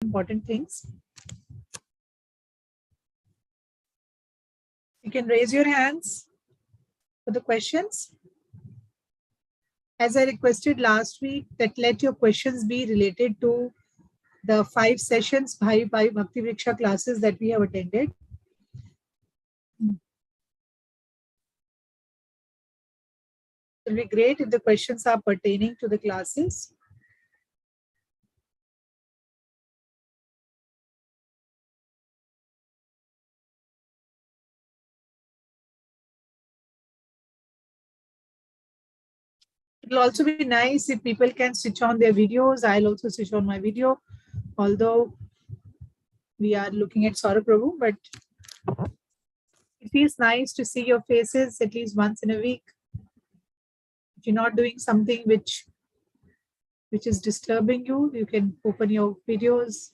important things. You can raise your hands for the questions. As I requested last week, that let your questions be related to the 5 sessions, 5 Bhakti Vriksha classes that we have attended. It will be great if the questions are pertaining to the classes. It will also be nice if people can switch on their videos. I'll also switch on my video, although we are looking at Saurabh Prabhu, but it feels nice to see your faces at least once in a week. If you're not doing something which is disturbing you, you can open your videos.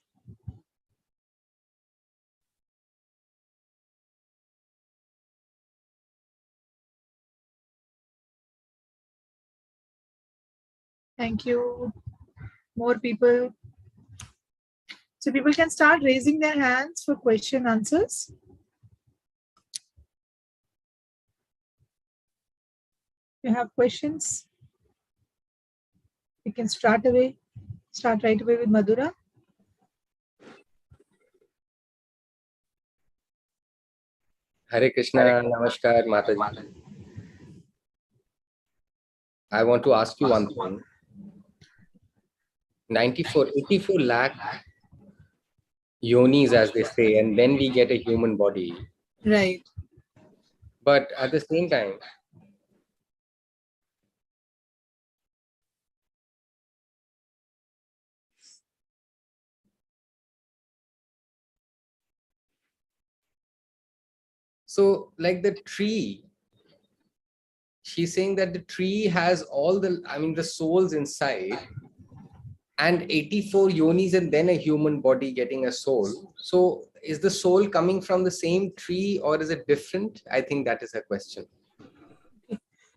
Thank you. More people. So people can start raising their hands for question answers. If you have questions, you can start right away with Madhura. Hare Krishna, Namaskar, Mataji. I want to ask you one thing. 84 lakh yonis, as they say, and then we get a human body. Right. But at the same time, so like the tree, she's saying that the tree has all the, the souls inside, and 84 yonis and then a human body getting a soul. So is the soul coming from the same tree or is it different? I think that is a question.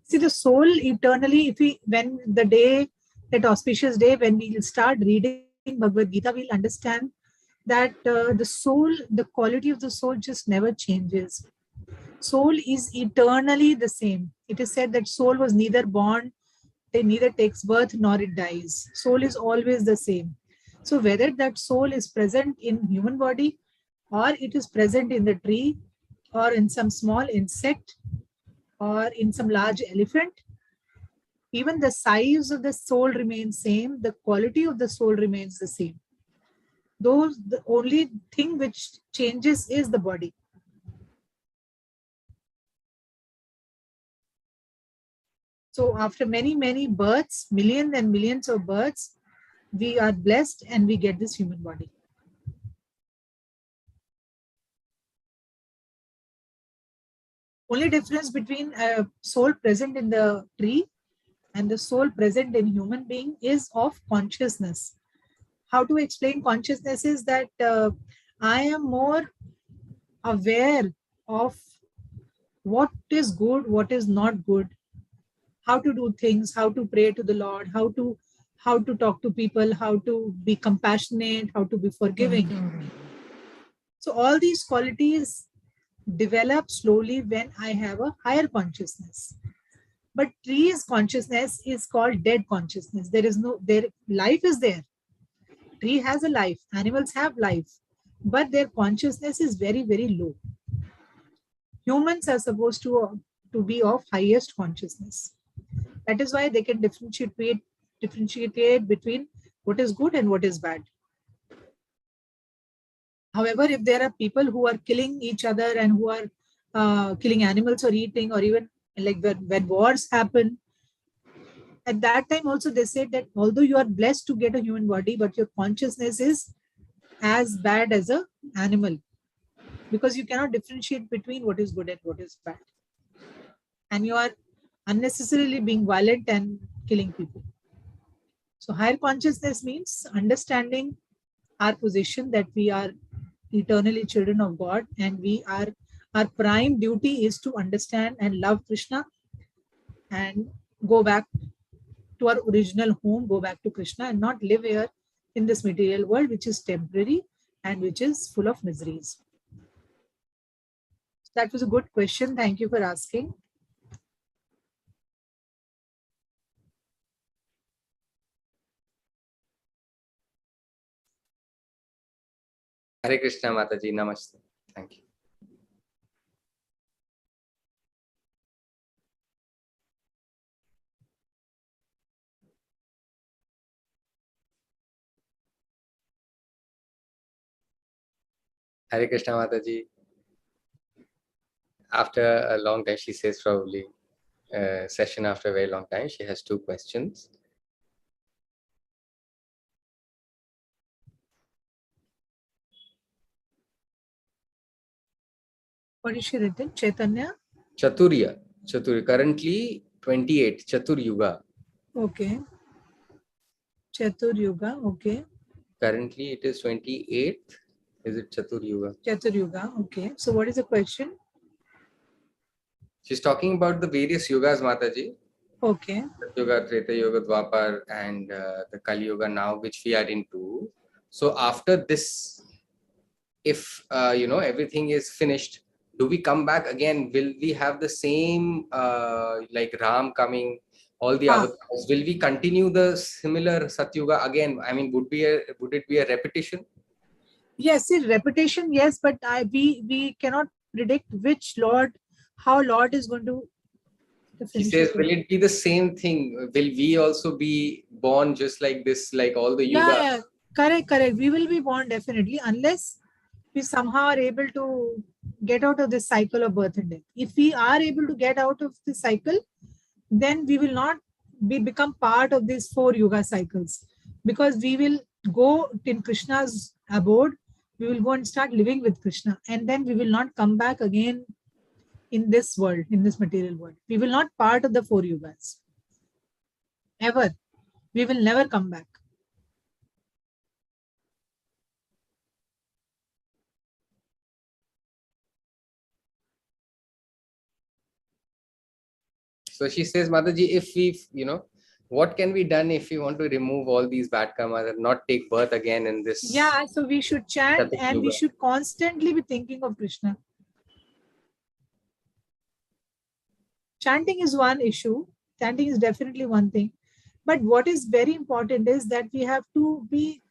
See, the soul eternally, when the day, that auspicious day, when we'll start reading Bhagavad Gita, we'll understand that the soul, the quality of the soul just never changes. Soul is eternally the same. It is said that soul was neither born, it neither takes birth nor it dies. Soul is always the same. So whether that soul is present in human body or it is present in the tree or in some small insect or in some large elephant, even the size of the soul remains same, the quality of the soul remains the same. The only thing which changes is the body. So after many births, millions and millions of births, we are blessed and we get this human body. Only difference between a soul present in the tree and the soul present in human being is of consciousness. How to explain consciousness is that I am more aware of what is good, what is not good, how to do things, how to pray to the Lord, how to talk to people, how to be compassionate, how to be forgiving. So all these qualities develop slowly when I have a higher consciousness. But tree's consciousness is called dead consciousness. Life is there. Tree has a life, animals have life, but their consciousness is very, very low. Humans are supposed to be of highest consciousness. That is why they can differentiate between what is good and what is bad. However, if there are people who are killing each other and who are killing animals or eating, or even like when wars happen, at that time also they said that although you are blessed to get a human body, but your consciousness is as bad as an animal, because you cannot differentiate between what is good and what is bad. And you are unnecessarily being violent and killing people. So higher consciousness means understanding our position that we are eternally children of God, and our prime duty is to understand and love Krishna and go back to our original home, go back to Krishna and not live here in this material world, which is temporary and which is full of miseries. That was a good question. Thank you for asking. Hare Krishna Mataji, Namaste. Thank you. Hare Krishna Mataji. After a long time, she says probably session after a very long time, she has 2 questions. What is she written? Chaitanya? Chaturya. Currently 28. Chatur Yuga. Okay. Chatur Yuga. Okay. Currently it is 28th. Is it Chatur Yuga? Chatur Yuga. Okay. So what is the question? She's talking about the various yugas, Mataji. Okay. Yuga, Treta Yuga, Dwapar, and the Kali Yuga now, which we are into. So after this, if everything is finished, do we come back again? Will we have the same like Ram coming, all the avatars? Will we continue the similar Satyuga again? I mean, would it be a repetition? Yes, it's repetition. Yes, but we cannot predict which Lord, how Lord is going to. He says, will it be the same thing? Will we also be born just like this, like all the yuga? Yeah, correct. We will be born definitely, unless we somehow are able to get out of this cycle of birth and death. If we are able to get out of this cycle, then we will not become part of these 4 yuga cycles, because we will go in Krishna's abode. We will go and start living with Krishna, and then we will not come back again in this world, in this material world. We will not part of the 4 yugas ever. We will never come back. So she says, Mataji, if we, what can be done if we want to remove all these bad karmas and not take birth again in this? Yeah, so we should chant and we should constantly be thinking of Krishna. Chanting is one issue. Chanting is definitely one thing. But what is very important is that we have to be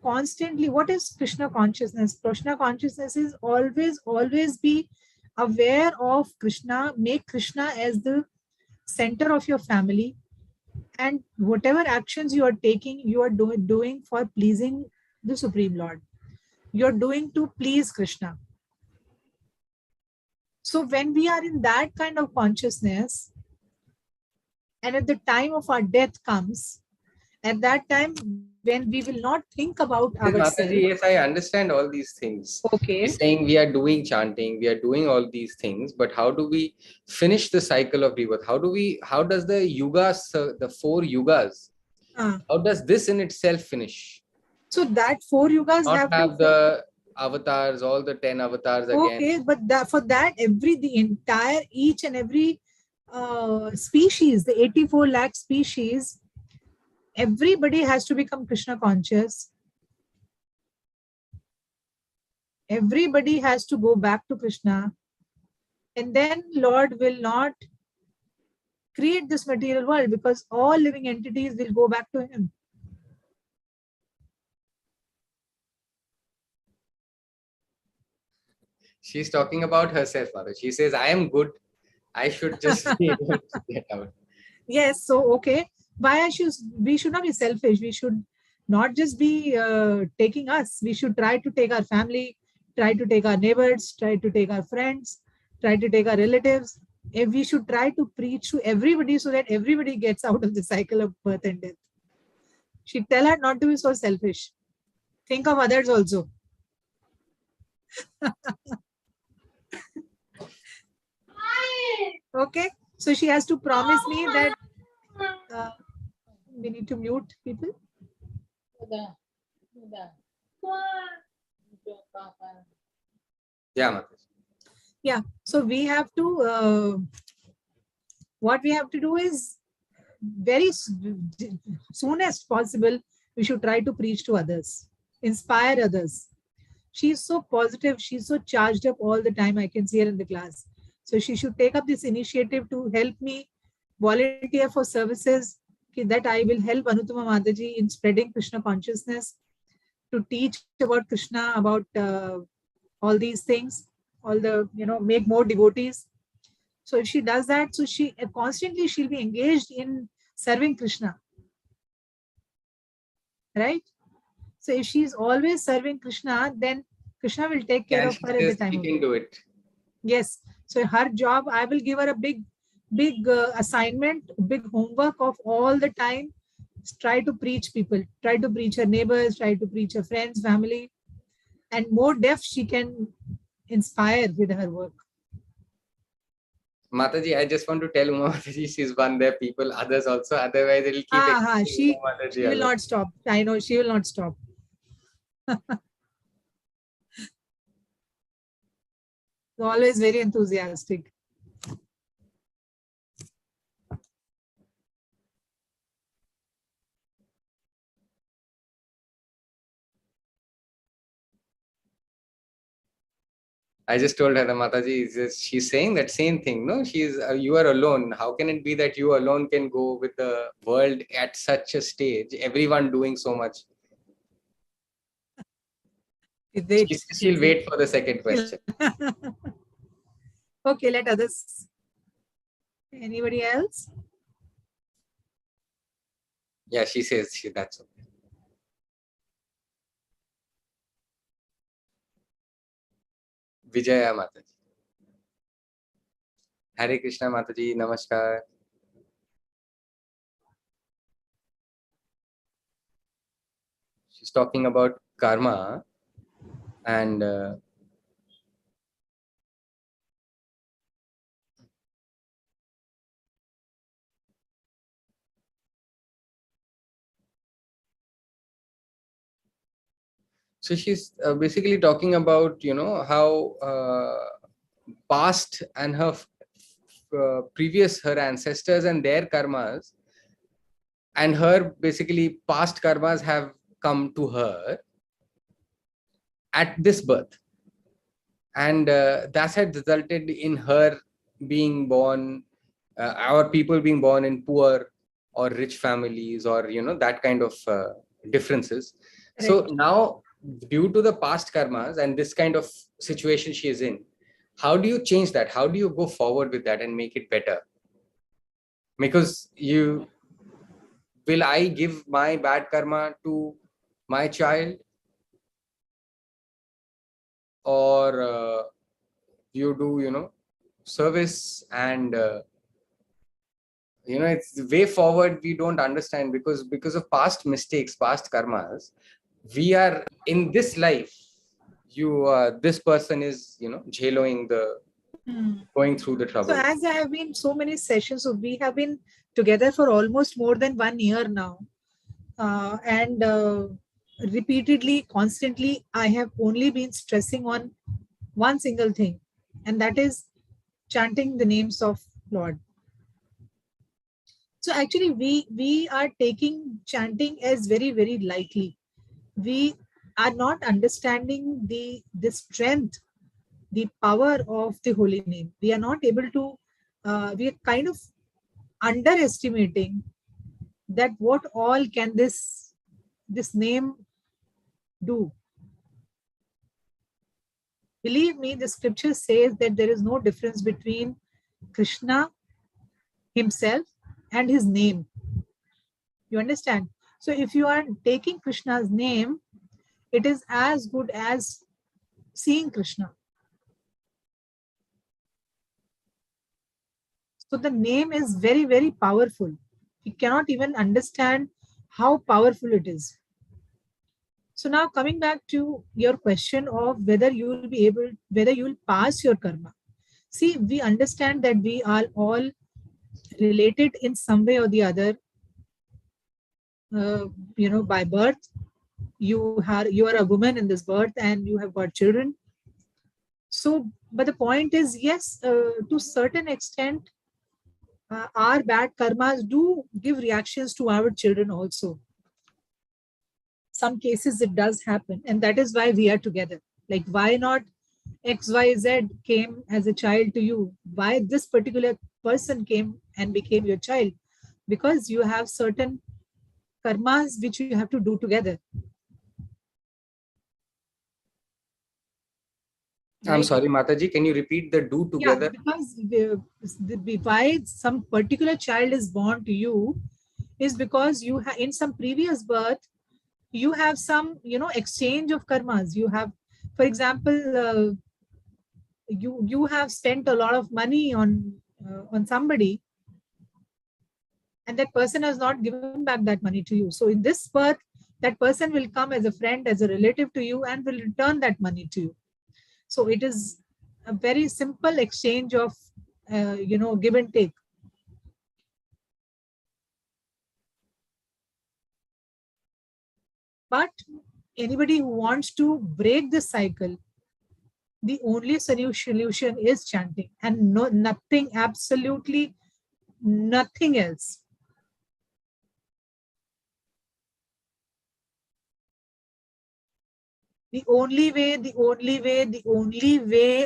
constantly, what is Krishna consciousness? Krishna consciousness is always be aware of Krishna, make Krishna as the center of your family, and whatever actions you are taking, you are doing for pleasing the Supreme Lord. You're doing to please Krishna. So when we are in that kind of consciousness, and at the time of our death comes, at that time when we will not think about ourselves. Mataji, yes, I understand all these things. Okay. He's saying we are doing chanting, we are doing all these things, but how do we finish the cycle of rebirth? How does the yugas, the 4 yugas, how does this in itself finish? So that 4 yugas not have the avatars, all the 10 avatars again. Okay, but for that, each and every species, the 84 lakh species, everybody has to become Krishna conscious. Everybody has to go back to Krishna. And then Lord will not create this material world, because all living entities will go back to him. She's talking about herself, Mother. She says, I am good. I should just be able to get out. Yes, so okay. We should not be selfish. We should not just be taking us. We should try to take our family, try to take our neighbors, try to take our friends, try to take our relatives. If we should try to preach to everybody so that everybody gets out of the cycle of birth and death. She'd tell her not to be so selfish. Think of others also. Okay, so she has to promise me that we need to mute people. Yeah, yeah. So we have to. What we have to do is very soon as possible. we should try to preach to others, inspire others. She's so positive, she's so charged up all the time. I can see her in the class. So she should take up this initiative to help me volunteer for services that I will help Anutama Mataji in spreading Krishna consciousness, to teach about Krishna, about all these things, all the, make more devotees. So if she does that, so she constantly she'll be engaged in serving Krishna, right? So if she's always serving Krishna, then Krishna will take care Yeah, of she her at the says time she of can death. do it. Yes. So her job, I will give her a big assignment, big homework of all the time. Try to preach people, try to preach her neighbors, try to preach her friends, family, and more deaf she can inspire with her work. Mataji, I just want to tell Uma Mataji she's one there people, others also. Otherwise, it'll keep existing She Uma Mataji will alone. not stop. I know she will not stop. Always very enthusiastic. I just told her, the Mataji, she's saying that same thing. No, you are alone. How can it be that you alone can go with the world at such a stage? Everyone doing so much. She'll wait for the second question. Okay, let others. Anybody else? Yeah, she says that's okay. Vijaya Mataji. Hare Krishna Mataji, Namaskar. She's talking about karma and so she's basically talking about, how past and her previous, her ancestors and their karmas, and her basically past karmas have come to her at this birth, and that had resulted in her being born, our people being born in poor or rich families, or that kind of differences. Right. So now, due to the past karmas and this kind of situation she is in, how do you change that? How do you go forward with that and make it better? Because will I give my bad karma to my child, or you do service, and it's the way forward we don't understand, because of past mistakes, past karmas, we are in this life, this person is jailoing the going through the trouble. So as I have been so many sessions, so we have been together for almost more than 1 year now, and repeatedly, constantly, I have only been stressing on one single thing, and that is chanting the names of Lord. So actually, we are taking chanting as very, very lightly. We are not understanding the strength, the power of the holy name. We are not able to. We are kind of underestimating that what all can this name do. Believe me, the scripture says that there is no difference between Krishna himself and his name. You understand? So if you are taking Krishna's name, it is as good as seeing Krishna. So the name is very, very powerful. You cannot even understand how powerful it is. So now coming back to your question of whether you will be able, whether you will pass your karma. See, we understand that we are all related in some way or the other, by birth. You are a woman in this birth and you have got children. So, but the point is, yes, to certain extent, our bad karmas do give reactions to our children also. some cases it does happen, and that is why we are together. Like, why not XYZ came as a child to you? Why this particular person came and became your child? Because you have certain karmas which you have to do together. I'm Right? sorry, Mataji, can you repeat the do Yeah, together? because why some particular child is born to you is because you have, in some previous birth, you have some, exchange of karmas. You have, for example, you have spent a lot of money on somebody, and that person has not given back that money to you. So in this birth, that person will come as a friend, as a relative to you, and will return that money to you. So it is a very simple exchange of give and take. But anybody who wants to break this cycle, the only solution is chanting, and nothing, absolutely nothing else. The only way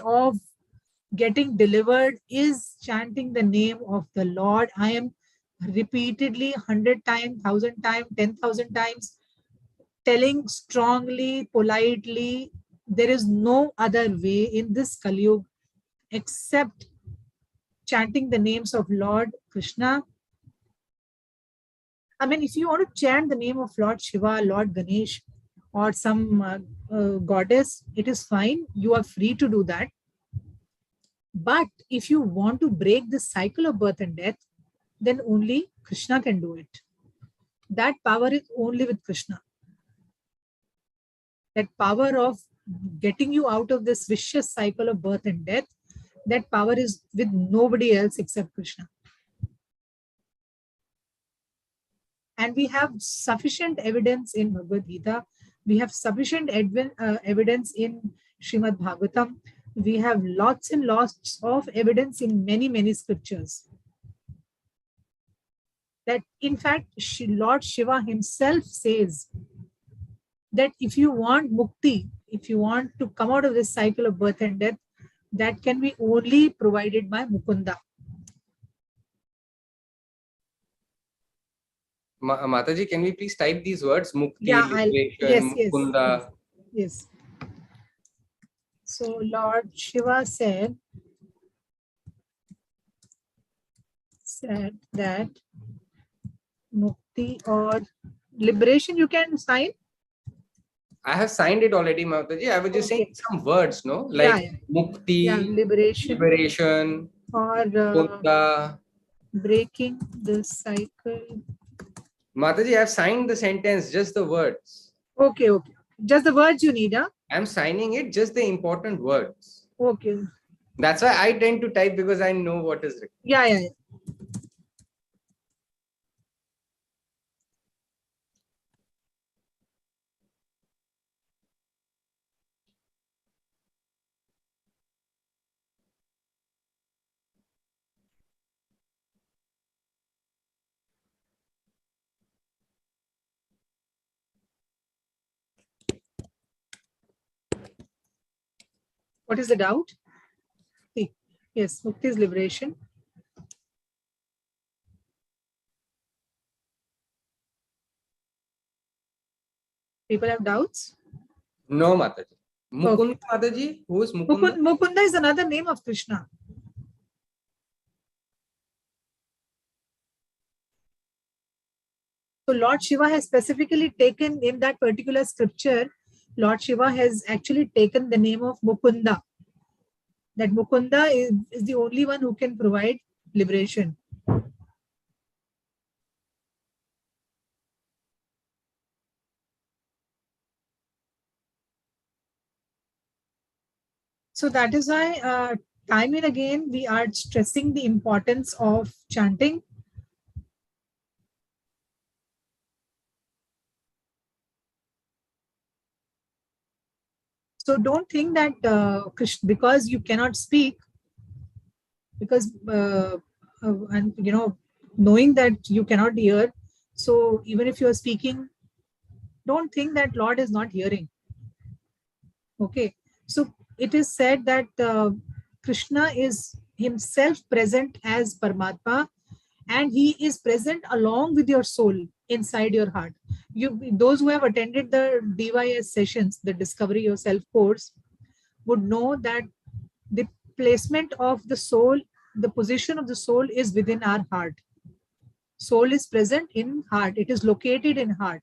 of getting delivered is chanting the name of the Lord. I am repeatedly 100 times, 1,000 times, 10,000 times telling strongly, politely, there is no other way in this Kali Yuga except chanting the names of Lord Krishna. I mean, if you want to chant the name of Lord Shiva, Lord Ganesh, or some goddess, it is fine. You are free to do that. But if you want to break the cycle of birth and death, then only Krishna can do it. That power is only with Krishna. That power of getting you out of this vicious cycle of birth and death, that power is with nobody else except Krishna. And we have sufficient evidence in Bhagavad Gita. We have sufficient evidence in Srimad Bhagavatam. We have lots and lots of evidence in many, many scriptures. That in fact, Lord Shiva himself says that if you want mukti, if you want to come out of this cycle of birth and death, that can be only provided by Mukunda. Mataji, can we please type these words? Mukti, Yeah, liberation, yes, Mukunda. yes. So Lord Shiva said that mukti or liberation you can sign. I have signed it already, Mataji. I was just saying some words, no? Like mukti, liberation, or Mukunda. breaking the cycle. Mataji, I have signed the sentence, just the words. Okay. Just the words you need, huh? I'm signing it, just the important words. Okay. That's why I tend to type, because I know what is written. Yeah. What is the doubt? Yes, mukti is liberation. People have doubts? No, Mataji. Mukunda, Mataji? Who is Mukunda? Mukunda is another name of Krishna. So Lord Shiva has specifically taken in that particular scripture, Lord Shiva has actually taken the name of Mukunda. That Mukunda is the only one who can provide liberation. So that is why time and again we are stressing the importance of chanting. So don't think that because you cannot speak, because and knowing that you cannot hear, so even if you are speaking, don't think that Lord is not hearing. Okay, so it is said that Krishna is himself present as Paramatma, and he is present along with your soul inside your heart. You, those who have attended the DYS sessions, the Discovery Yourself course, would know that the placement of the soul, the position of the soul is within our heart. Soul is present in heart. It is located in heart.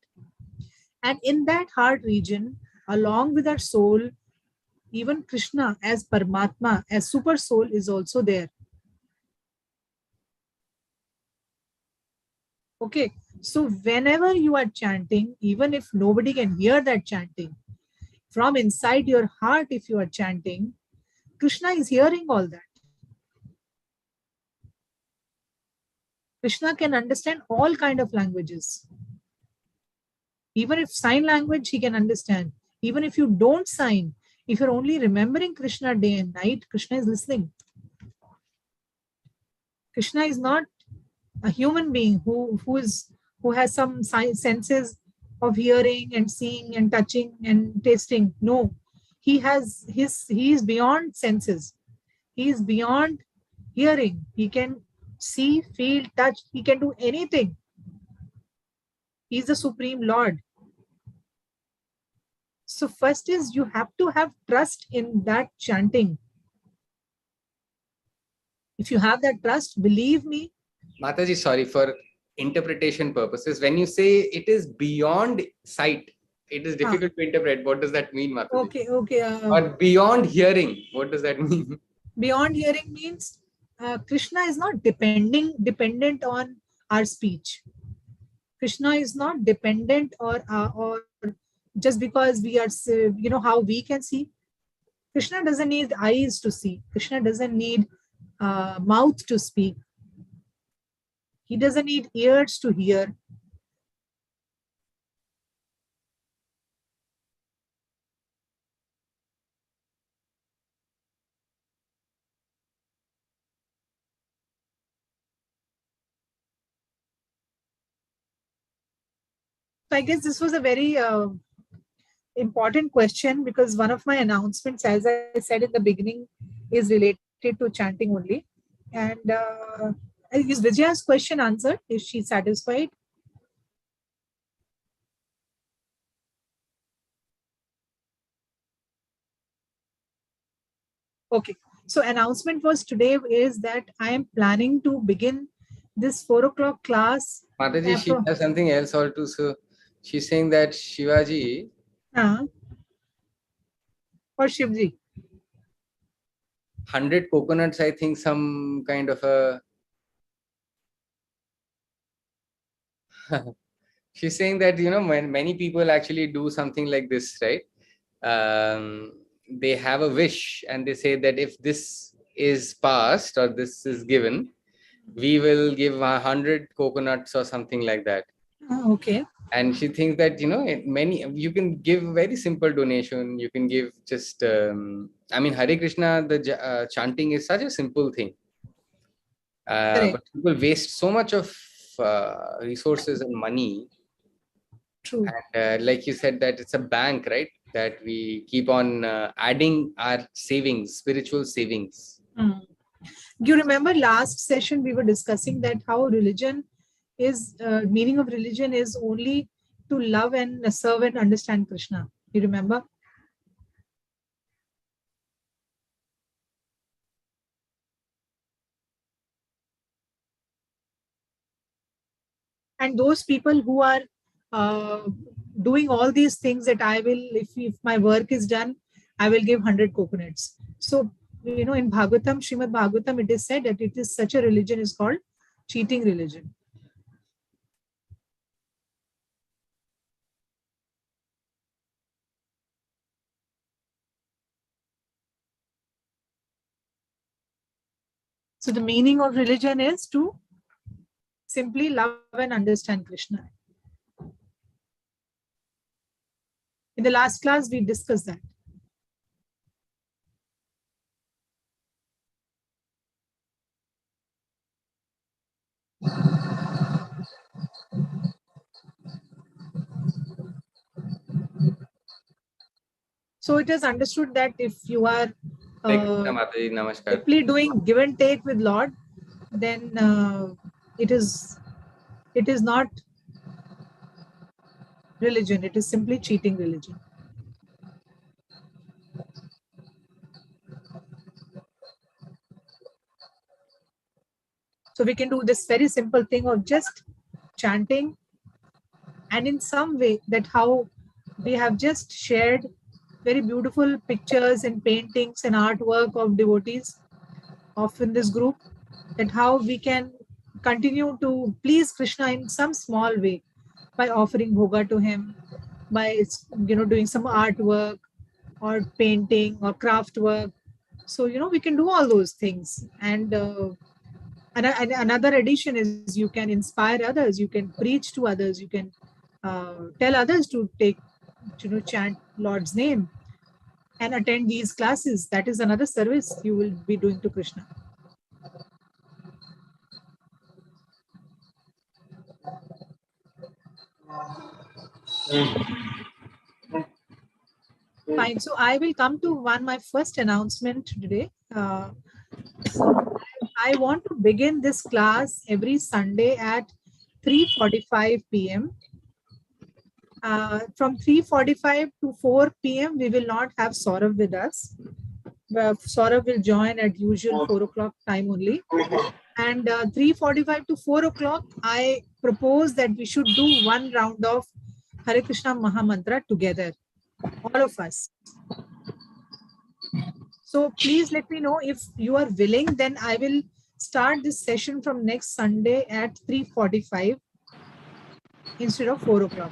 And in that heart region, along with our soul, even Krishna as Paramatma, as super soul is also there. Okay. So whenever you are chanting, even if nobody can hear that chanting, from inside your heart, if you are chanting, Krishna is hearing all that. Krishna can understand all kind of languages. Even if sign language, he can understand. Even if you don't sign, if you're only remembering Krishna day and night, Krishna is listening. Krishna is not a human being who has some senses of hearing and seeing and touching and tasting. No, he is beyond senses. He is beyond hearing. He can see, feel, touch. He can do anything. He is the supreme Lord. So first is you have to have trust in that chanting. If you have that trust, believe me. Mataji, sorry, for interpretation purposes, when you say it is beyond sight, it is Ah, difficult to interpret. What does that mean, Mataji? okay, okay. Or beyond hearing, what does that mean? Beyond hearing means Krishna is not dependent on our speech. Krishna is not dependent or just because we are, how we can see. Krishna doesn't need eyes to see. Krishna doesn't need mouth to speak. He doesn't need ears to hear. So I guess this was a very important question because one of my announcements, as I said in the beginning, is related to chanting only. And is Vijaya's question answered? Is she satisfied? Okay. So announcement was today is that I am planning to begin this 4 o'clock class Mataji, she from has something else also. So she's saying that Shivaji, uh, for Shivji. 100 coconuts, I think some kind of a. She's saying that, when many people actually do something like this, right? They have a wish and they say that if this is passed or this is given, we will give 100 coconuts or something like that. Okay. And she thinks that, many, you can give very simple donation. You can give just I mean, Hare Krishna, the chanting is such a simple thing, but Correct. people waste so much of resources and money. True. And like you said, that it's a bank, right, that we keep on adding our savings, spiritual savings. Mm. You remember last session we were discussing that how religion is meaning of religion is only to love and serve and understand Krishna. You remember? And those people who are uh, doing all these things that I will, if my work is done, I will give 100 coconuts. So, in Bhagavatam, Srimad Bhagavatam, it is said that it is such a religion is called cheating religion. So the meaning of religion is to simply love and understand Krishna. In the last class, we discussed that. So it is understood that if you are Mataji, namaskar. simply doing give and take with Lord, then it is not religion. It is simply cheating religion. So we can do this very simple thing of just chanting, and in some way that how we have just shared very beautiful pictures and paintings and artwork of devotees of in this group, that how we can continue to please Krishna in some small way by offering bhoga to him, by doing some artwork or painting or craft work. So we can do all those things. And another addition is you can inspire others, you can preach to others, you can tell others to take chant Lord's name and attend these classes. That is another service you will be doing to Krishna. Fine. So I will come to my first announcement today. So I want to begin this class every Sunday at 3:45 p.m. From 3:45 to 4 p.m. we will not have Saurav with us. Saurav will join at usual 4 o'clock time only. And 3:45 to 4 o'clock, I propose that we should do one round of Hare Krishna Mahamantra together, all of us. So please let me know if you are willing, then I will start this session from next Sunday at 3:45 instead of 4 o'clock.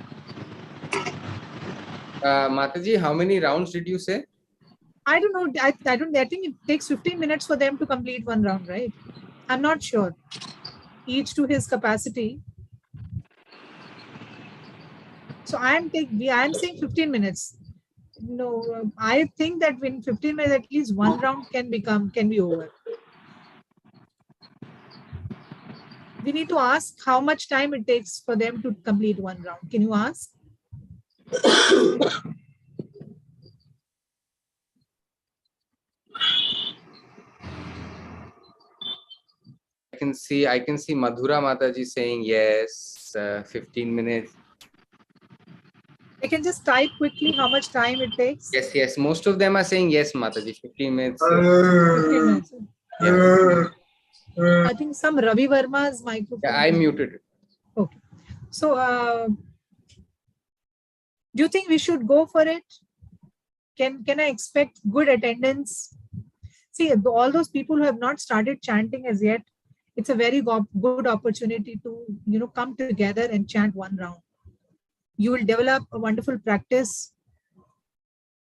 Mataji, how many rounds did you say? I don't know. I think it takes 15 minutes for them to complete one round, right? I'm not sure. Each to his capacity. So I'm saying 15 minutes. No, I think that in 15 minutes at least one round can be over. We need to ask how much time it takes for them to complete one round. Can you ask? I can see Madhura Mataji saying yes, 15 minutes. I can just type quickly how much time it takes. Yes. Most of them are saying yes, Mataji. 15 minutes. 15 minutes. Yeah. I think some Ravi Verma's microphone. Yeah, I muted it. Okay. So, do you think we should go for it? Can I expect good attendance? See, all those people who have not started chanting as yet, it's a very good opportunity to come together and chant one round. You will develop a wonderful practice.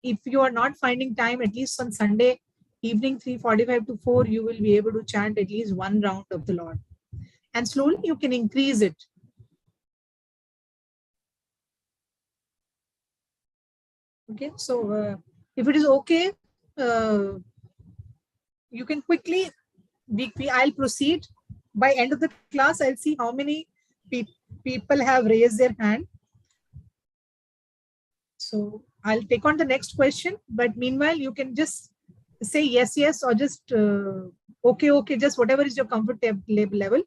If you are not finding time, at least on Sunday evening 3:45 to 4, you will be able to chant at least one round of the Lord. And slowly you can increase it. Okay, so if it is okay, you can quickly, I'll proceed. By end of the class, I'll see how many people have raised their hand. So I'll take on the next question, but meanwhile, you can just say yes, or just okay, just whatever is your comfort level,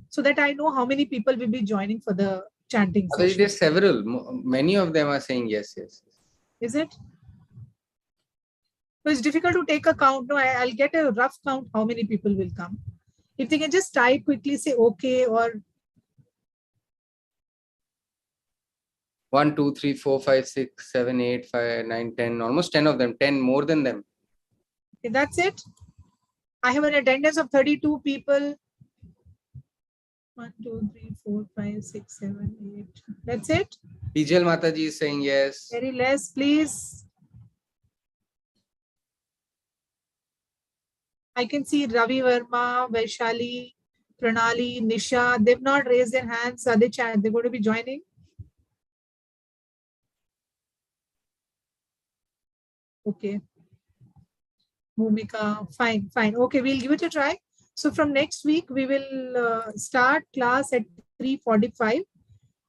so that I know how many people will be joining for the chanting session. There's several. Many of them are saying yes. Is it? So it's difficult to take a count. No, I'll get a rough count how many people will come. If they can just type quickly, say okay or 1, 2, 3, 4, 5, 6, 7, 8, 5, 9, 10, almost 10 of them, 10 more than them. Okay, that's it. I have an attendance of 32 people. 1, 2, 3, 4, 5, 6, 7, 8. That's it. Bijal Mataji is saying yes. Very less, please. I can see Ravi Verma, Vaishali, Pranali, Nisha. They've not raised their hands. Are they they're going to be joining? Okay. Bhumika, fine. Okay, we'll give it a try. So from next week, we will start class at 3:45.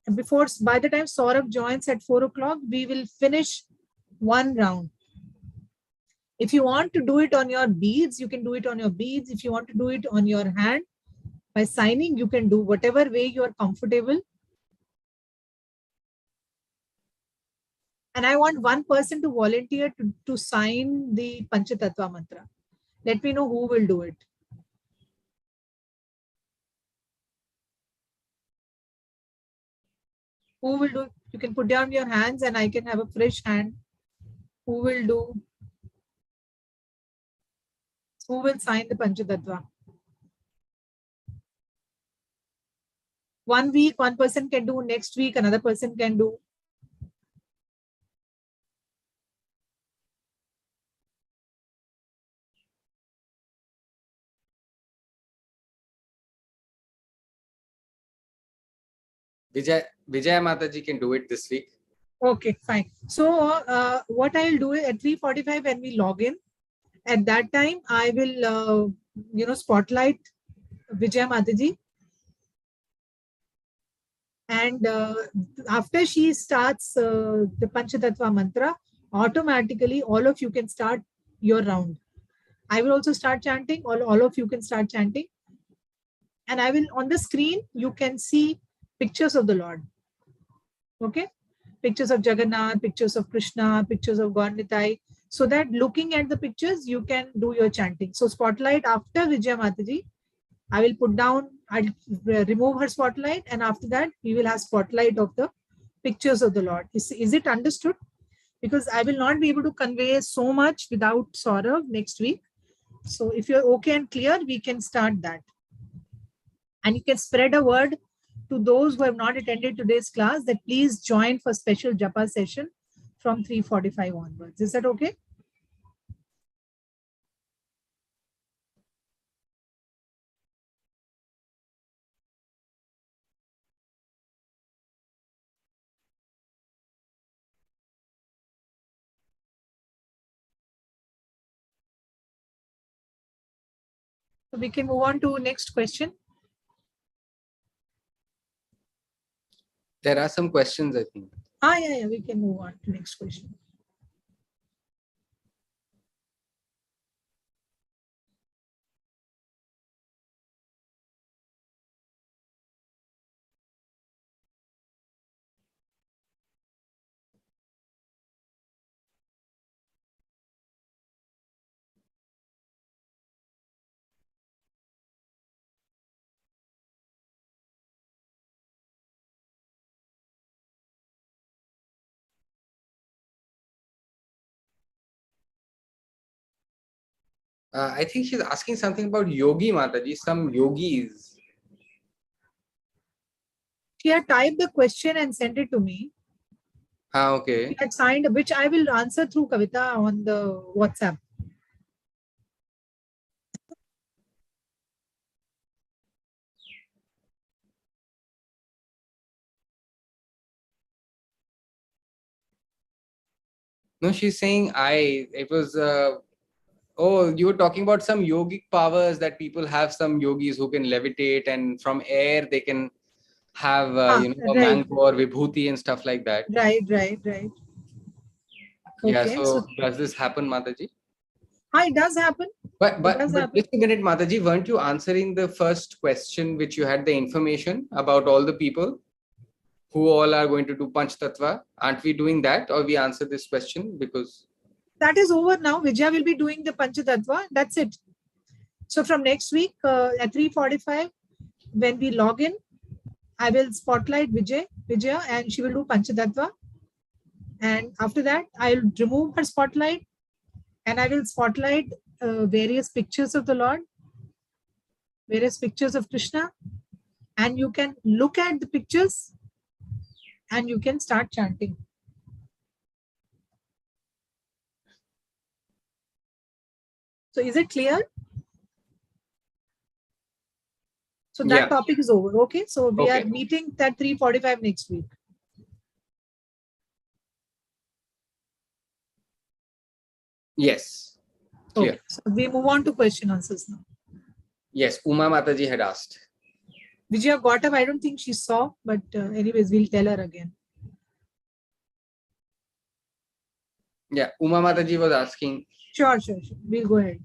And by the time Saurabh joins at 4 o'clock, we will finish 1 round. If you want to do it on your beads, you can do it on your beads. If you want to do it on your hand by signing, you can do whatever way you are comfortable. And I want one person to volunteer to sign the Panchatattva mantra. Let me know who will do it. Who will do? You can put down your hands and I can have a fresh hand. Who will do? Who will sign the Panchatattva? 1 week, one person can do. Next week, another person can do. Vijaya Mataji can do it this week. Okay, fine. So what I'll do at 3:45 when we log in, at that time I will spotlight Vijaya Mataji, and after she starts the Panchatattva mantra, automatically all of you can start your round. I will also start chanting. All of you can start chanting, and I will, on the screen you can see pictures of the Lord. Okay, pictures of Jagannath, pictures of Krishna, pictures of Gaurnitai, so that looking at the pictures, you can do your chanting. So spotlight after Vijaya Mataji, I will put down, I'll remove her spotlight, and after that, we will have spotlight of the pictures of the Lord. Is it understood? Because I will not be able to convey so much without Saurav next week. So if you're okay and clear, we can start that. And you can spread a word to those who have not attended today's class that please join for special japa session from 3:45 onwards. Is that okay? So we can move on to next question. There are some questions, I think. Yeah, we can move on to next question. I think she's asking something about Yogi Mataji, some yogis. She had typed the question and sent it to me. Okay. She had signed, which I will answer through Kavita on the WhatsApp. No, she's saying it was, oh, you were talking about some yogic powers that people have, some yogis who can levitate, and from air they can have, a Right, mango or vibhuti and stuff like that. right. Yeah, Okay, so so does this happen, Mataji? it does happen. But It but does but happen. just a minute, Mataji, weren't you answering the first question which you had the information about all the people who all are going to do Panch Tattva? Aren't we doing that, or we answer this question? Because That is over now. Vijaya will be doing the Panchatattva. That's it. So from next week at 3:45, when we log in, I will spotlight Vijaya, and she will do Panchatattva. And after that, I'll remove her spotlight and I will spotlight various pictures of the Lord, various pictures of Krishna. And you can look at the pictures and you can start chanting. So is it clear? So that topic is over. Okay. So we are meeting at 3:45 next week. yes, clear. Okay. So we move on to question answers now. Yes, Uma Mataji had asked. Vijaya got up. I don't think she saw, but anyways, we'll tell her again. Yeah, Uma Mataji was asking. Sure. We'll go ahead.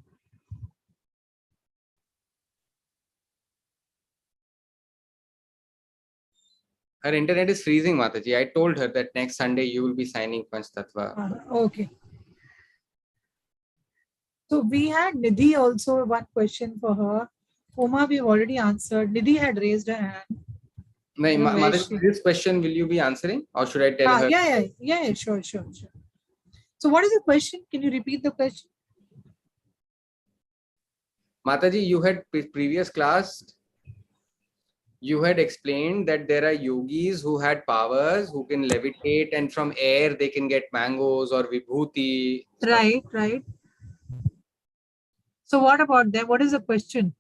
Her internet is freezing, Mataji. I told her that next Sunday you will be signing Panch Tattva. Okay. So we had Nidhi also one question for her. Uma, we've already answered. Nidhi had raised her hand. No, I don't know where Mataji, she. this question will you be answering or should I tell her? Yeah, sure. So what is the question? Can you repeat the question? Mataji, you had previous class, you had explained that there are yogis who had powers, who can levitate, and from air they can get mangoes or vibhuti. Stuff. Right. So what about them? What is the question?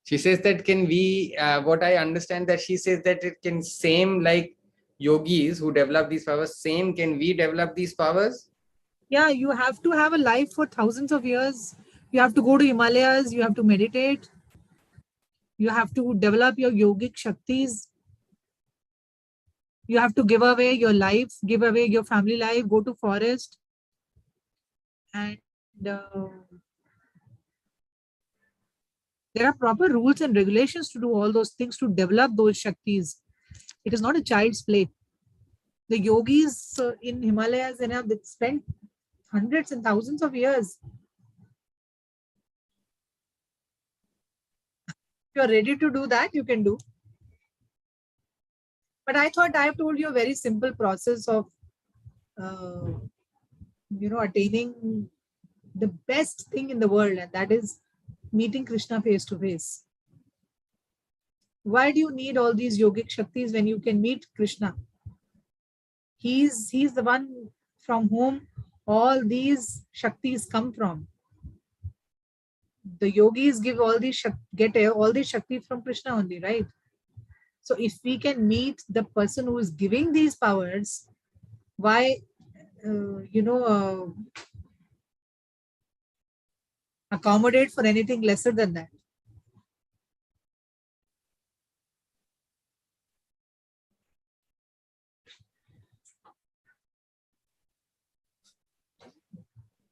She says that can we, what I understand that she says that it can same like yogis who develop these powers, same can we develop these powers? Yeah, you have to have a life for thousands of years. You have to go to Himalayas. You have to meditate. You have to develop your yogic shaktis. You have to give away your life, give away your family life, go to forest, and there are proper rules and regulations to do all those things to develop those shaktis. It is not a child's play. The yogis in Himalayas and have spent hundreds and thousands of years. If you are ready to do that, you can do. But I thought I have told you a very simple process of, uh, attaining the best thing in the world, and that is meeting Krishna face to face. Why do you need all these yogic shaktis when you can meet Krishna? He's the one from whom all these shaktis come from. The yogis give all these get all these shaktis from Krishna only, right? So if we can meet the person who is giving these powers, why accommodate for anything lesser than that?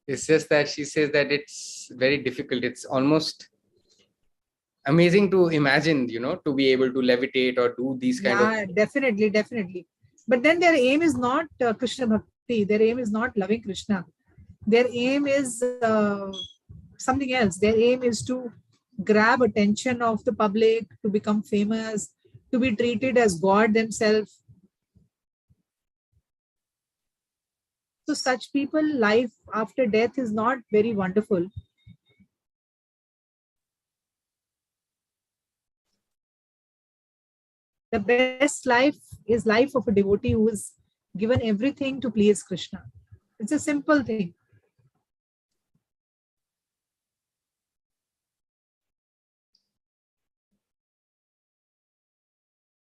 It's just that she says that it's very difficult. It's almost amazing to imagine, to be able to levitate or do these kind of. Yeah, definitely. But then their aim is not Krishna bhakti. Their aim is not loving Krishna. Their aim is something else. Their aim is to grab attention of the public, to become famous, to be treated as God themselves. So such people, life after death is not very wonderful. The best life is life of a devotee who is given everything to please Krishna. It's a simple thing.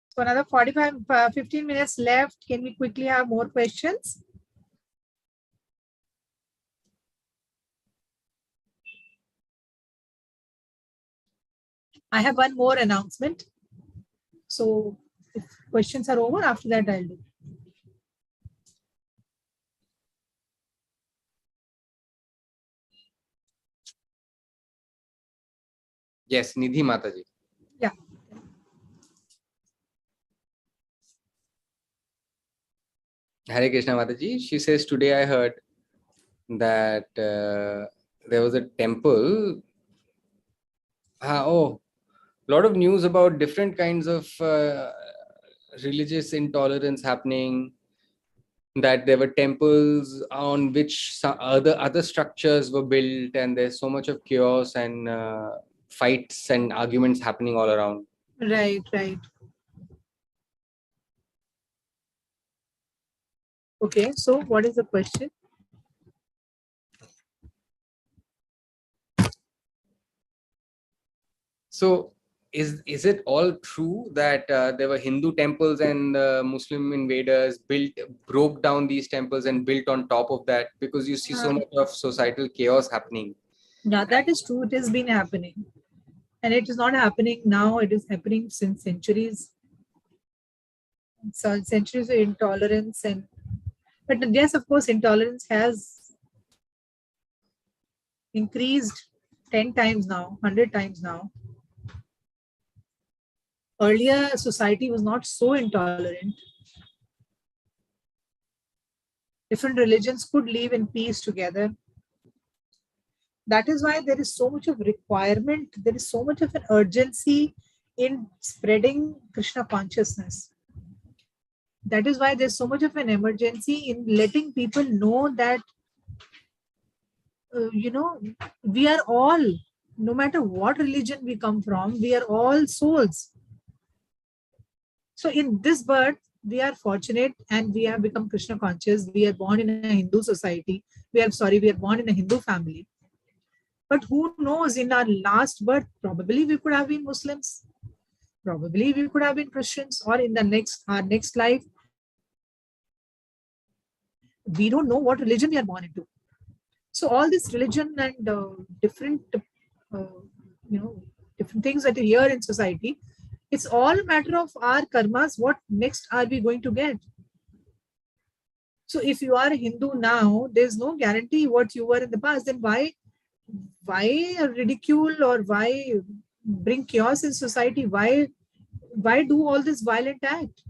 So another 45, 15 minutes left. Can we quickly have more questions? I have one more announcement. So if questions are over, after that I'll do. Yes, Nidhi Mataji. Yeah. Hare Krishna Mataji. She says, today I heard that there was a temple. A lot of news about different kinds of religious intolerance happening, that there were temples on which some other structures were built, and there's so much of chaos and fights and arguments happening all around. Right. Okay, so what is the question? So is it all true that there were Hindu temples and Muslim invaders broke down these temples and built on top of that? Because you see so much of societal chaos happening. Yeah, that is true. It has been happening. And it is not happening now, it is happening since centuries. So centuries of intolerance. But yes, of course, intolerance has increased 10 times now, 100 times now. Earlier, society was not so intolerant. Different religions could live in peace together. That is why there is so much of requirement, there is so much of an urgency in spreading Krishna consciousness. That is why there's so much of an emergency in letting people know that, we are all, no matter what religion we come from, we are all souls. So in this birth, we are fortunate and we have become Krishna conscious. We are born in a Hindu society. We are born in a Hindu family. But who knows, in our last birth, probably we could have been Muslims. Probably we could have been Christians, or in our next life, we don't know what religion we are born into. So all this religion and uh, you know, different things that are here in society, it's all a matter of our karmas. What next are we going to get? So if you are a Hindu now, there's no guarantee what you were in the past. Then why ridicule or why bring chaos in society? Why do all this violent act?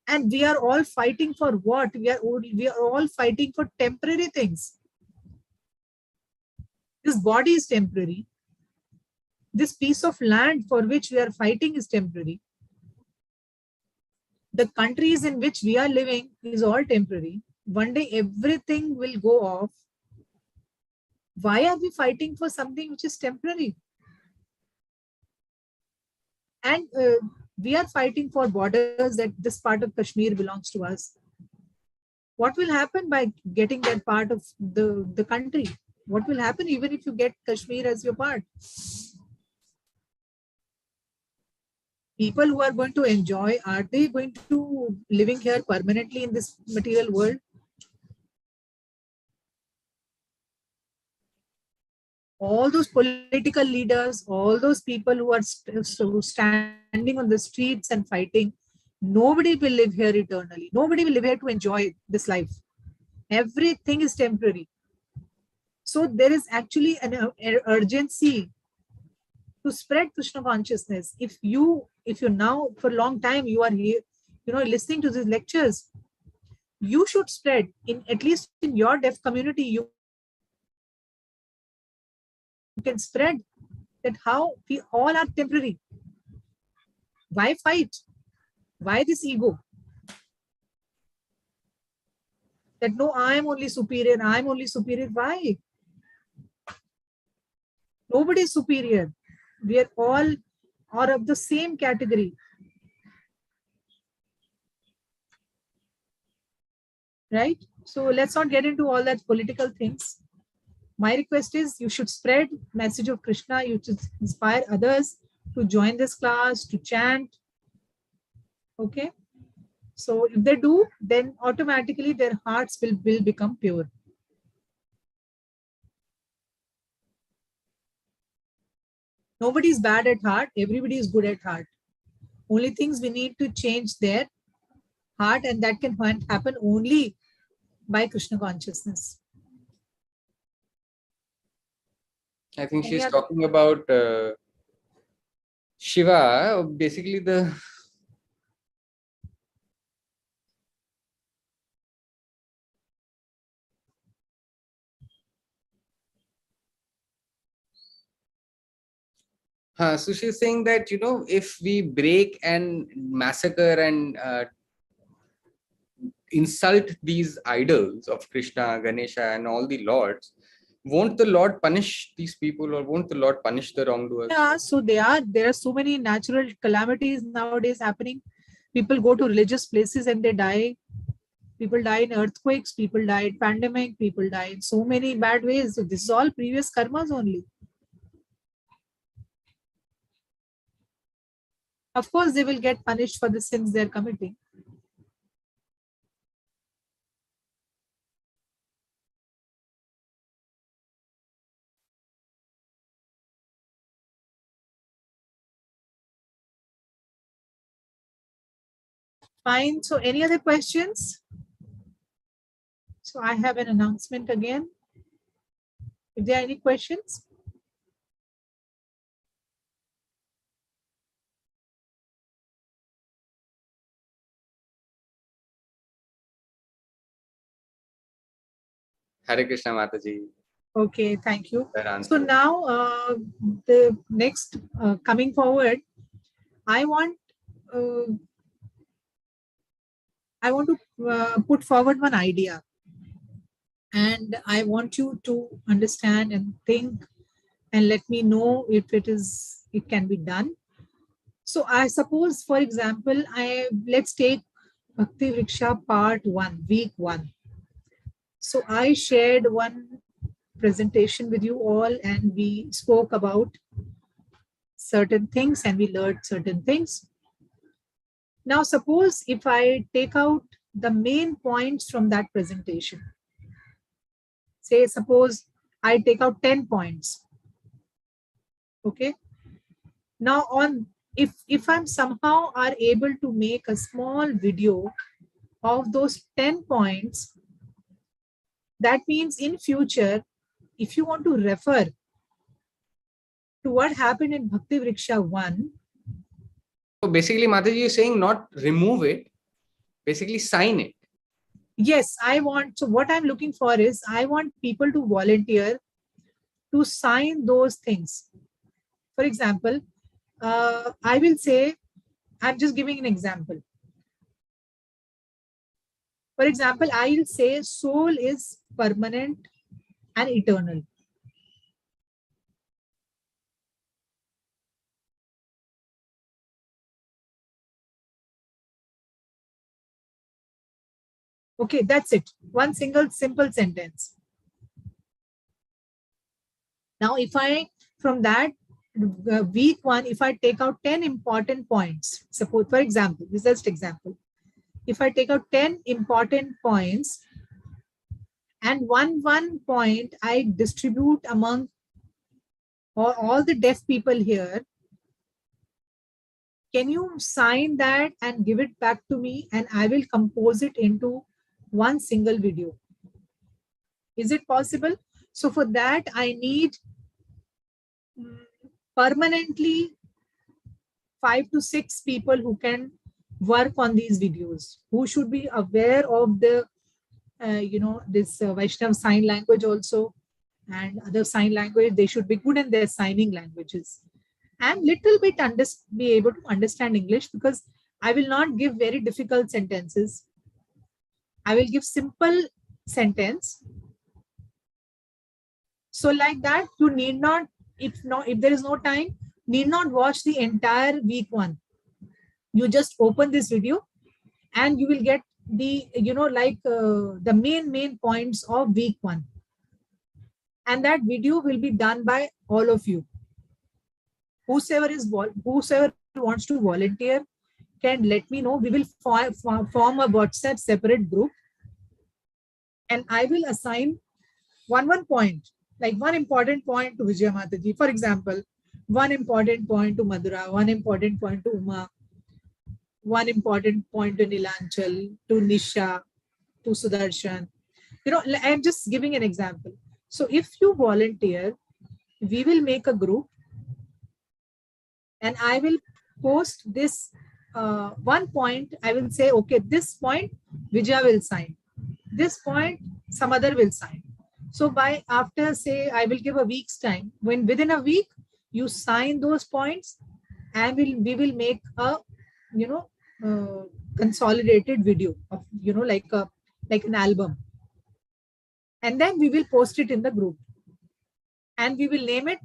And we are all fighting for what? We are all fighting for temporary things. This body is temporary. This piece of land for which we are fighting is temporary. The countries in which we are living is all temporary. One day everything will go off. Why are we fighting for something which is temporary? And we are fighting for borders that this part of Kashmir belongs to us. What will happen by getting that part of the country? What will happen even if you get Kashmir as your part? People who are going to enjoy, are they going to living here permanently in this material world? All those political leaders, all those people who are standing on the streets and fighting, nobody will live here eternally. Nobody will live here to enjoy this life. Everything is temporary. So there is actually an urgency to spread Krishna consciousness. If you now for a long time you are here, listening to these lectures, you should spread, in at least in your deaf community, you can spread that how we all are temporary. Why fight? Why this ego? That no, I'm only superior, I'm only superior. Why? Nobody is superior. We are all are of the same category, right? So let's not get into all that political things. My request is you should spread message of Krishna. You should inspire others to join this class, to chant. Okay. So if they do, then automatically their hearts will become pure. Nobody is bad at heart. Everybody is good at heart. Only things we need to change their heart, and that can happen only by Krishna consciousness. I think Any she's other? talking about Shiva, basically the so she's saying that, if we break and massacre and insult these idols of Krishna, Ganesha, and all the lords, won't the Lord punish these people, or won't the Lord punish the wrongdoers? Yeah, so there are so many natural calamities nowadays happening. People go to religious places and they die. People die in earthquakes, people die in pandemic, people die in so many bad ways. So this is all previous karmas only. Of course, they will get punished for the sins they're committing. Fine. So any other questions? So I have an announcement again. If there are any questions. Hare Krishna Mataji. Okay, thank you. That So answers. now the next coming forward, I want uh, to put forward one idea, and I want you to understand and think and let me know if it can be done. So I suppose, for example, let's take Bhakti Vriksha part 1, week 1. So I shared one presentation with you all, and we spoke about certain things and we learned certain things. Now, suppose if I take out the main points from that presentation, say, suppose I take out 10 points. Okay. Now, if I'm somehow are able to make a small video of those 10 points, that means in future, if you want to refer to what happened in Bhakti Vriksha 1. So basically, Mataji is saying not remove it, basically sign it. Yes, so what I'm looking for is I want people to volunteer to sign those things. For example, I will say, I'm just giving an example. For example, I will say soul is permanent and eternal. Okay, that's it. One single simple sentence. Now, if I, from that week 1, if I take out 10 important points, suppose, for example, this is just example. If I take out 10 important points and one point I distribute among all the deaf people here, can you sign that and give it back to me, and I will compose it into one single video? Is it possible? So for that, I need permanently 5 to 6 people who can work on these videos, who should be aware of the, this Vaishnav sign language also, and other sign language. They should be good in their signing languages, and little bit be able to understand English, because I will not give very difficult sentences. I will give simple sentence. So like that, you need not, if there is no time, need not watch the entire week 1. You just open this video and you will get the, the main points of week 1. And that video will be done by all of you. Whosoever wants to volunteer can let me know. We will form a WhatsApp separate group, and I will assign one point, like one important point to Vijaya Mataji, for example, one important point to Madhura, one important point to Uma, one important point to Nilanchal, to Nisha, to Sudarshan. I'm just giving an example. So if you volunteer, we will make a group, and I will post this one point. I will say, okay, this point Vijaya will sign, this point some other will sign. So by after, say, I will give a week's time, when within a week you sign those points, and we will make a, consolidated video of, like an album, and then we will post it in the group, and we will name it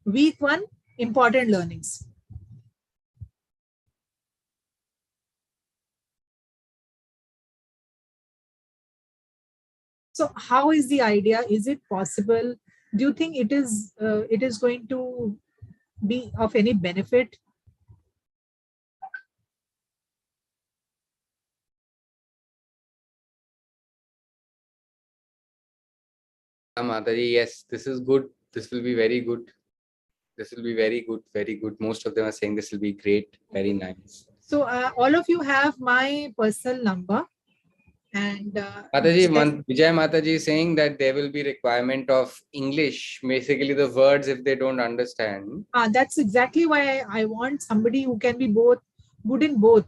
week 1 important learnings. So how is the idea? Is it possible? Do you think it is going to be of any benefit? Mataji, yes, this is good. This will be very good. This will be very good, very good. Most of them are saying this will be great, very nice. So all of you have my personal number, and Mataji, Vijay Mataji is saying that there will be requirement of English, basically the words if they don't understand. That's exactly why I want somebody who can be both good in both.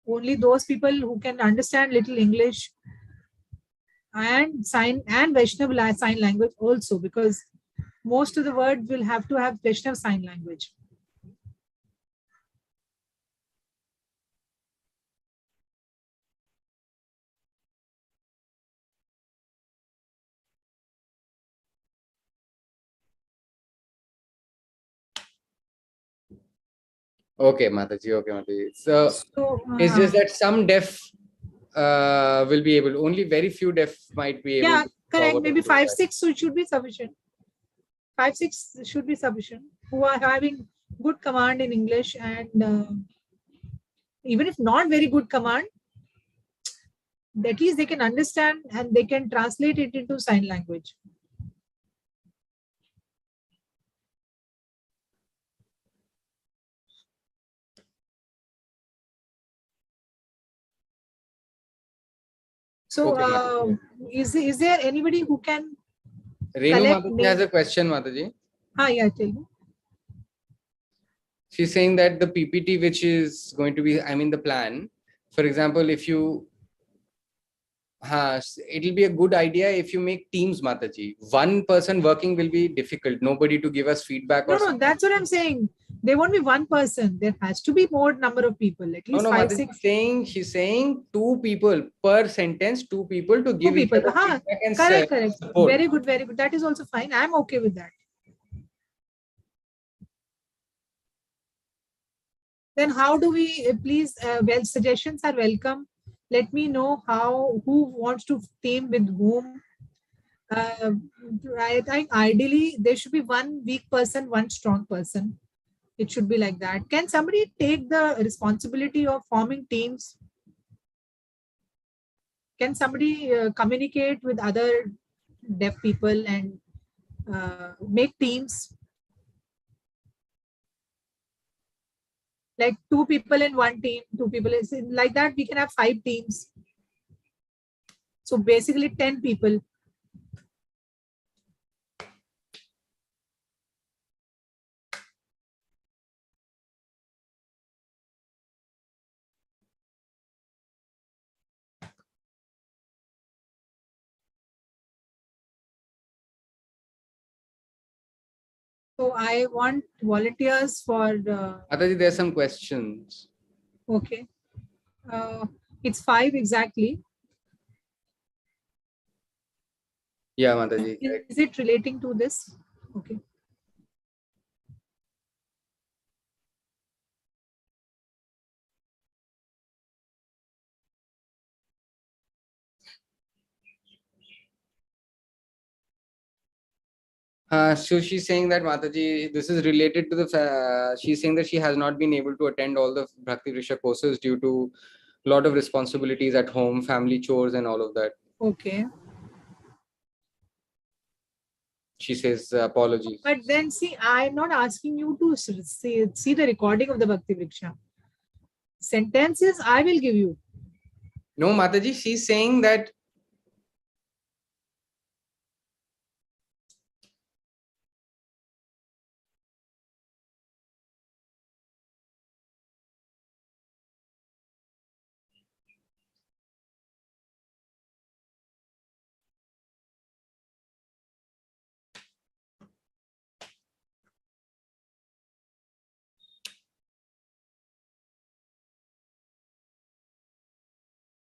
Only those people who can understand little English and sign and Vaishnav sign language also, because most of the words will have to have Vaishnav sign language. Okay, Mataji. Okay, Mataji. So it's just that some deaf will be able. Only very few deaf might be able. Yeah, to correct. forward Maybe and do 5, that. 6 should be sufficient. 5, 6 should be sufficient. Who are having good command in English, and even if not very good command, at least they can understand and they can translate it into sign language. So, Okay, is there anybody who can Renu collect Mataji name? has a question, Mataji. Yeah, tell me. She's saying that the PPT, which is going to be, I mean, the plan, for example, if you, it'll be a good idea if you make teams, Mataji. One person working will be difficult. Nobody to give us feedback or No, something. that's what I'm saying. There won't be one person. There has to be more number of people, at least No, 5, Mataji 6. she's saying 2 people per sentence, 2 people to 2 give each people. other feedback and Correct. support. Very good, very good. That is also fine. I'm okay with that. Then how do we, please, well, suggestions are welcome. Let me know who wants to team with whom. I think ideally there should be one weak person, one strong person. It should be like that. Can somebody take the responsibility of forming teams? Can somebody communicate with other deaf people and make teams? Like 2 people in one team, 2 people is like that. We can have 5 teams. So basically 10 people. So I want volunteers for. Mataji, there's some questions. Okay. It's 5 exactly. Yeah, Mataji. Is it relating to this? Okay. So she's saying that Mataji, this is related to the. She's saying that she has not been able to attend all the Bhakti Vriksha courses due to a lot of responsibilities at home, family chores, and all of that. Okay. She says apologies. But then see, I'm not asking you to see the recording of the Bhakti Vriksha. Sentences I will give you. No, Mataji, she's saying that.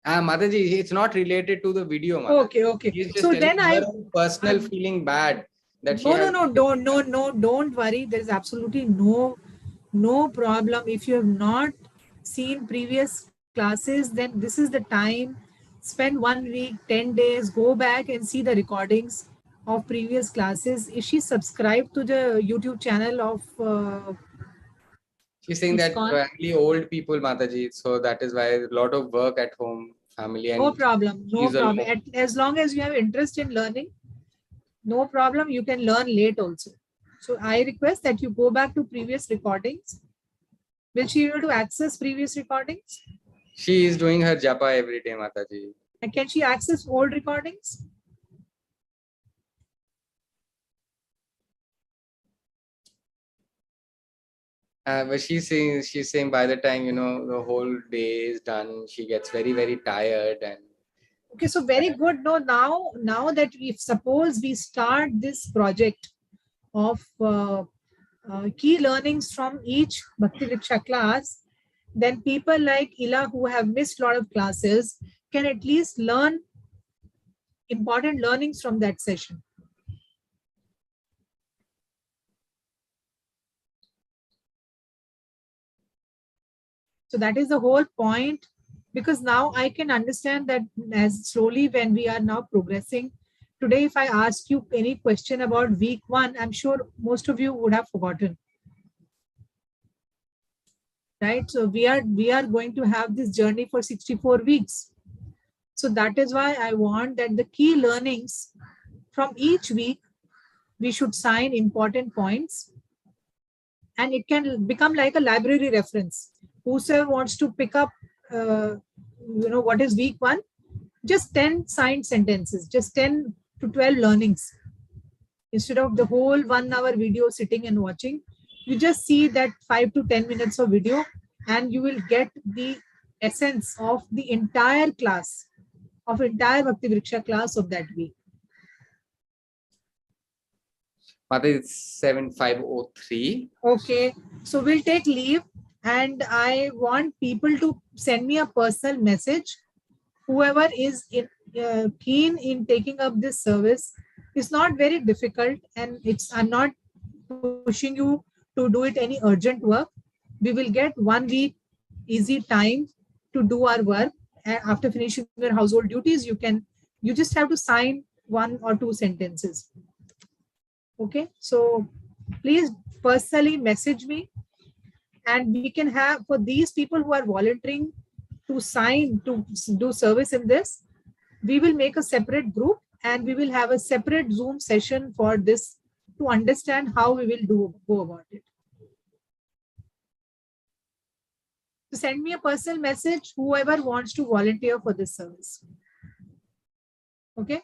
Mataji, it's not related to the video, Mataji. Okay. She's just So telling then her own personal feeling bad that she has. don't worry. There is absolutely no problem. If you have not seen previous classes, then this is the time. Spend 1 week, 10 days, go back and see the recordings of previous classes. Is she subscribed to the YouTube channel of She's saying that ISKCON? family old people, Mataji, so that is why a lot of work at home, family, No and problem. she's alone. As long as you have interest in learning, No problem. You can learn late also. So I request that you go back to previous recordings. Will she be able to access previous recordings? She is doing her japa every day, Mataji. And can she access old recordings? But she's saying by the time, the whole day is done, she gets very, very tired. And okay, so very good. No, now that we suppose we start this project of key learnings from each Bhakti Vriksha class, then people like Ila who have missed a lot of classes can at least learn important learnings from that session. So that is the whole point, because now I can understand that as slowly when we are now progressing. Today, if I ask you any question about week 1, I'm sure most of you would have forgotten. Right? So we are going to have this journey for 64 weeks. So that is why I want that the key learnings from each week, we should sign important points, and it can become like a library reference. Whoever wants to pick up, what is week 1, just 10 signed sentences, just 10 to 12 learnings. Instead of the whole 1 hour video sitting and watching, you just see that 5 to 10 minutes of video, and you will get the essence of the entire class, of entire Bhakti Vriksha class of that week. Mataji, it's 7503. Okay, so we'll take leave, and I want people to send me a personal message. Whoever is keen in taking up this service, it's not very difficult, and I'm not pushing you to do it any urgent work. We will get 1 week easy time to do our work. And after finishing your household duties, you just have to sign 1 or 2 sentences. Okay, so please personally message me, and we can have, for these people who are volunteering to sign to do service in this, we will make a separate group, and we will have a separate Zoom session for this to understand how we will go about it. So send me a personal message, whoever wants to volunteer for this service. Okay,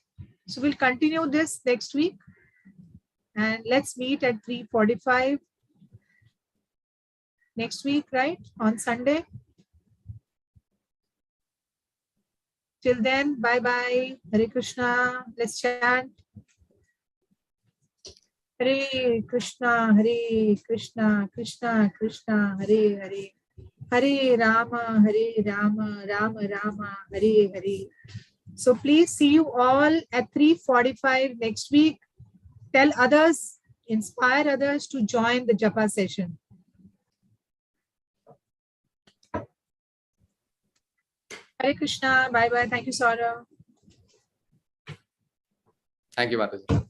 so we'll continue this next week, and let's meet at 3:45 next week, right, on Sunday. Till then, bye bye. Hare Krishna. Let's chant. Hare Krishna, Hare Krishna, Krishna Krishna, Hare Hare. Hare Rama, Rama Rama, Hare Hare. So please see you all at 3:45 next week. Tell others, inspire others to join the Japa session. Hare Krishna. Bye bye. Thank you, Saurabh. Thank you, Mataji.